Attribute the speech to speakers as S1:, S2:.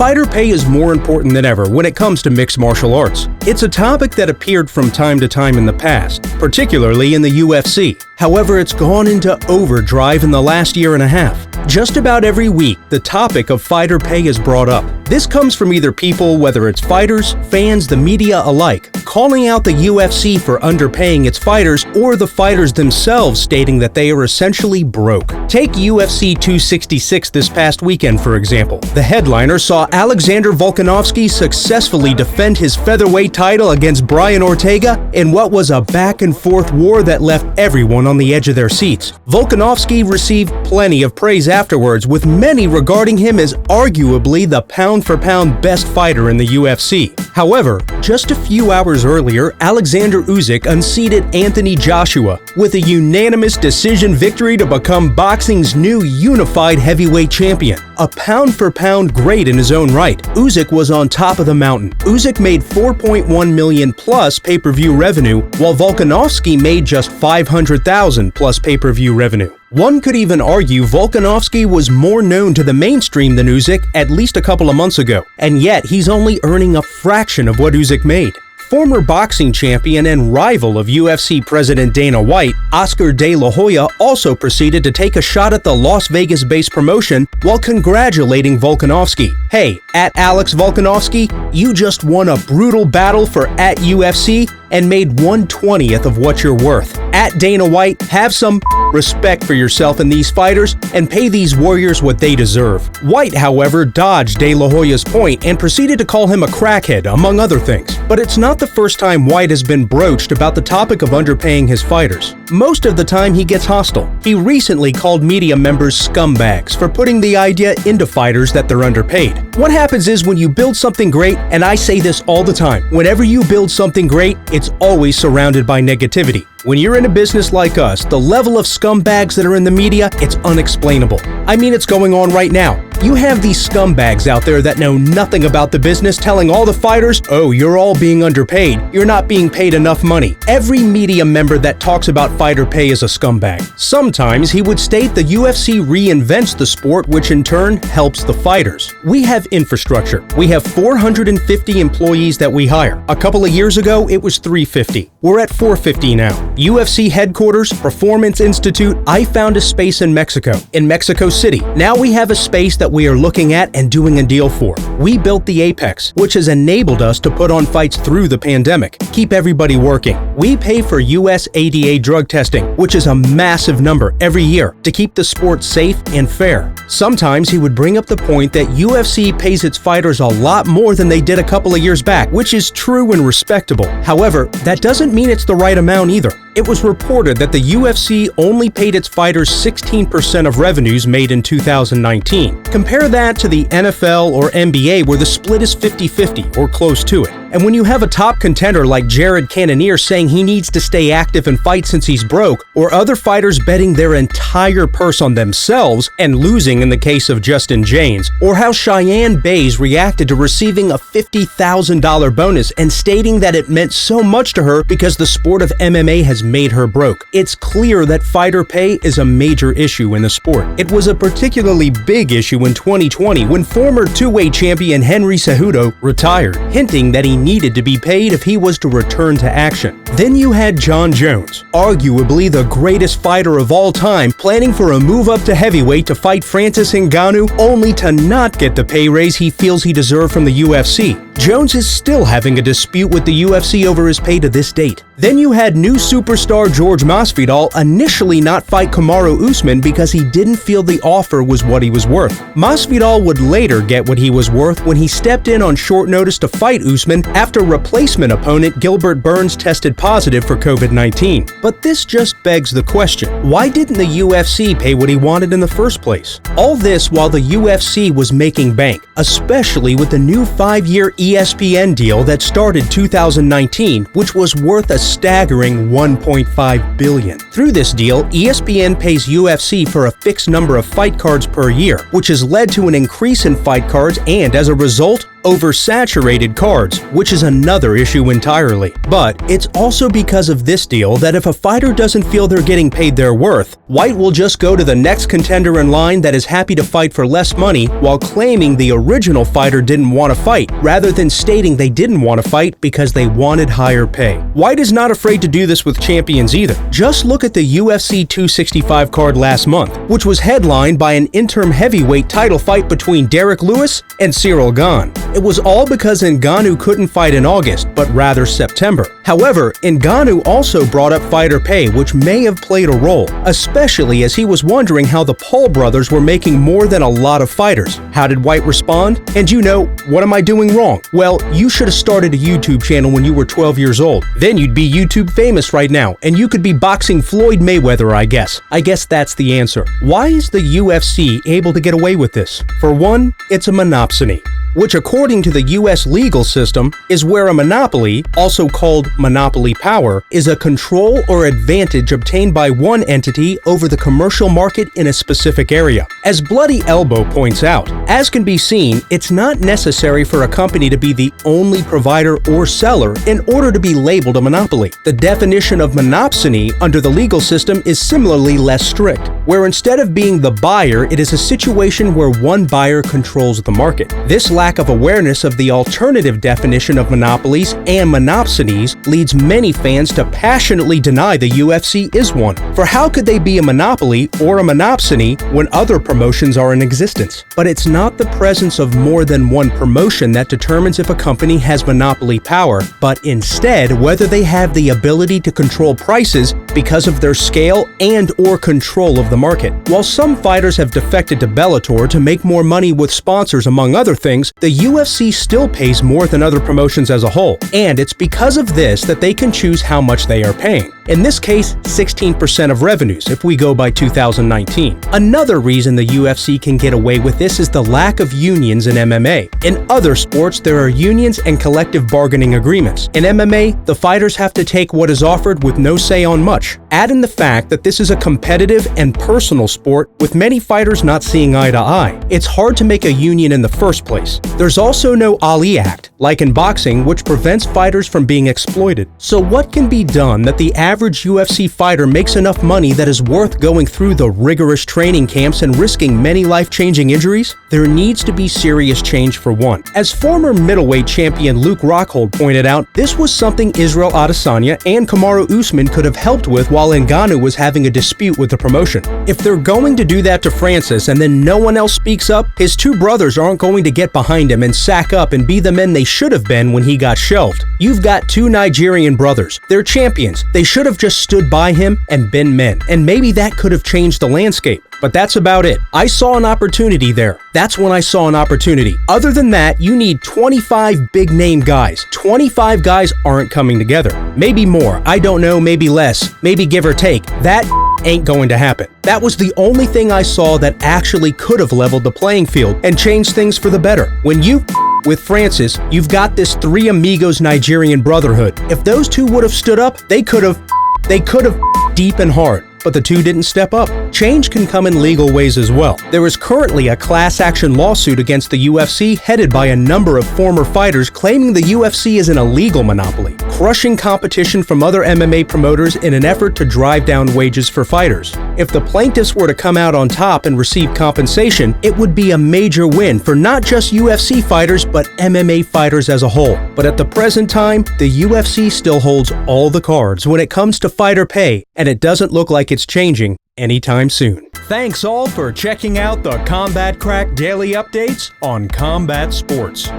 S1: fighter pay is more important than ever when it comes to mixed martial arts. It's a topic that appeared from time to time in the past, particularly in the UFC. However, it's gone into overdrive in the last year and a half. Just about every week, the topic of fighter pay is brought up. This comes from either people, whether it's fighters, fans, the media alike, calling out the UFC for underpaying its fighters, or the fighters themselves stating that they are essentially broke. Take UFC 266 this past weekend, for example. The headliner saw Alexander Volkanovski successfully defend his featherweight title against Brian Ortega in what was a back-and-forth war that left everyone on the edge of their seats. Volkanovski received plenty of praise afterwards, with many regarding him as arguably the pound-for-pound best fighter in the UFC. However, just a few hours earlier, Alexander Usyk unseated Anthony Joshua with a unanimous decision victory to become boxing's new unified heavyweight champion. A pound-for-pound great in his own right, Usyk was on top of the mountain. Usyk made $4.1 million plus pay-per-view revenue, while Volkanovski made just $500,000 plus pay-per-view revenue. One could even argue Volkanovski was more known to the mainstream than Usyk at least a couple of months ago, and yet he's only earning a fraction of what Usyk made. Former boxing champion and rival of UFC president Dana White, Oscar De La Hoya, also proceeded to take a shot at the Las Vegas-based promotion while congratulating Volkanovski. Hey, at Alex Volkanovski, you just won a brutal battle for at UFC and made 1/20th of what you're worth. At Dana White, have some respect for yourself and these fighters and pay these warriors what they deserve. White, however, dodged De La Hoya's point and proceeded to call him a crackhead, among other things. But it's not the first time White has been broached about the topic of underpaying his fighters. Most of the time he gets hostile. He recently called media members scumbags for putting the idea into fighters that they're underpaid. What happens is when you build something great, and I say this all the time, whenever you build something great, it's always surrounded by negativity. When you're in a business like us, the level of scumbags that are in the media, it's unexplainable. I mean, it's going on right now. You have these scumbags out there that know nothing about the business telling all the fighters, oh, you're all being underpaid. You're not being paid enough money. Every media member that talks about fighter pay is a scumbag. Sometimes he would state the UFC reinvents the sport, which in turn helps the fighters. We have infrastructure. We have 450 employees that we hire. A couple of years ago, it was 350. We're at 450 now. UFC headquarters, Performance Institute, I found a space in Mexico City. Now we have a space that we are looking at and doing a deal for. We built the Apex, which has enabled us to put on fights through the pandemic, keep everybody working. We pay for US ADA drug testing, which is a massive number every year, to keep the sport safe and fair. Sometimes he would bring up the point that UFC pays its fighters a lot more than they did a couple of years back, which is true and respectable. However, that doesn't mean it's the right amount either. It was reported that the UFC only paid its fighters 16% of revenues made in 2019. Compare that to the NFL or NBA, where the split is 50-50 or close to it. And when you have a top contender like Jared Cannonier saying he needs to stay active and fight since he's broke, or other fighters betting their entire purse on themselves and losing in the case of Justin James, or how Cheyenne Bays reacted to receiving a $50,000 bonus and stating that it meant so much to her because the sport of MMA has made her broke. It's clear that fighter pay is a major issue in the sport. It was a particularly big issue in 2020 when former two-weight champion Henry Cejudo retired, hinting that he needed to be paid if he was to return to action. Then you had Jon Jones, arguably the greatest fighter of all time, planning for a move up to heavyweight to fight Francis Ngannou, only to not get the pay raise he feels he deserved from the UFC. Jones is still having a dispute with the UFC over his pay to this date. Then you had new superstar George Masvidal initially not fight Kamaru Usman because he didn't feel the offer was what he was worth. Masvidal would later get what he was worth when he stepped in on short notice to fight Usman after replacement opponent Gilbert Burns tested positive for COVID-19. But this just begs the question, why didn't the UFC pay what he wanted in the first place? All this while the UFC was making bank, especially with the new 5-year ESPN deal that started 2019, which was worth a staggering $1.5 billion. Through this deal, ESPN pays UFC for a fixed number of fight cards per year, which has led to an increase in fight cards and, as a result, oversaturated cards, which is another issue entirely. But it's also because of this deal that if a fighter doesn't feel they're getting paid their worth, White will just go to the next contender in line that is happy to fight for less money while claiming the original fighter didn't want to fight, rather than stating they didn't want to fight because they wanted higher pay. White is not afraid to do this with champions either. Just look at the UFC 265 card last month, which was headlined by an interim heavyweight title fight between Derek Lewis and Cyril Gane. It was all because Ngannou couldn't fight in August, but rather September. However, Ngannou also brought up fighter pay, which may have played a role, especially as he was wondering how the Paul brothers were making more than a lot of fighters. How did White respond? And you know, what am I doing wrong? Well, you should have started a YouTube channel when you were 12 years old. Then you'd be YouTube famous right now, and you could be boxing Floyd Mayweather, I guess. I guess that's the answer. Why is the UFC able to get away with this? For one, it's a monopsony, which according to the US legal system is where a monopoly, also called monopoly power, is a control or advantage obtained by one entity over the commercial market in a specific area. As Bloody Elbow points out, as can be seen, it's not necessary for a company to be the only provider or seller in order to be labeled a monopoly. The definition of monopsony under the legal system is similarly less strict, where instead of being the buyer, it is a situation where one buyer controls the market. This lack of awareness of the alternative definition of monopolies and monopsonies leads many fans to passionately deny the UFC is one. For how could they be a monopoly or a monopsony when other promotions are in existence? But it's not the presence of more than one promotion that determines if a company has monopoly power, but instead whether they have the ability to control prices because of their scale and/or control of the market. While some fighters have defected to Bellator to make more money with sponsors among other things, the UFC still pays more than other promotions as a whole, and it's because of this that they can choose how much they are paying. In this case, 16% of revenues if we go by 2019. Another reason the UFC can get away with this is the lack of unions in MMA. In other sports, there are unions and collective bargaining agreements. In MMA, the fighters have to take what is offered with no say on much. Add in the fact that this is a competitive and personal sport with many fighters not seeing eye to eye. It's hard to make a union in the first place. There's also no Ali Act, like in boxing, which prevents fighters from being exploited. So what can be done that the average UFC fighter makes enough money that is worth going through the rigorous training camps and risking many life-changing injuries? There needs to be serious change for one. As former middleweight champion Luke Rockhold pointed out, this was something Israel Adesanya and Kamaru Usman could have helped with while Ngannou was having a dispute with the promotion. If they're going to do that to Francis and then no one else speaks up, his two brothers aren't going to get behind him and sack up and be the men they should have been when he got shelved. You've got two Nigerian brothers. They're champions. They should have just stood by him and been men. And maybe that could have changed the landscape. But that's about it. I saw an opportunity there. That's when I saw an opportunity. Other than that, you need 25 big name guys. 25 guys aren't coming together. Maybe more. I don't know. Maybe less. Maybe give or take. That ain't going to happen. That was the only thing I saw that actually could have leveled the playing field and changed things for the better. When you with Francis, you've got this Three Amigos Nigerian brotherhood. If those two would have stood up, they could have deep and hard. But the two didn't step up. Change can come in legal ways as well. There is currently a class action lawsuit against the UFC headed by a number of former fighters claiming the UFC is an illegal monopoly, crushing competition from other MMA promoters in an effort to drive down wages for fighters. If the plaintiffs were to come out on top and receive compensation, it would be a major win for not just UFC fighters but MMA fighters as a whole. But at the present time, the UFC still holds all the cards when it comes to fighter pay, and it doesn't look like it's changing anytime soon. Thanks all for checking out the Combat Crack Daily Updates on Combat Sports.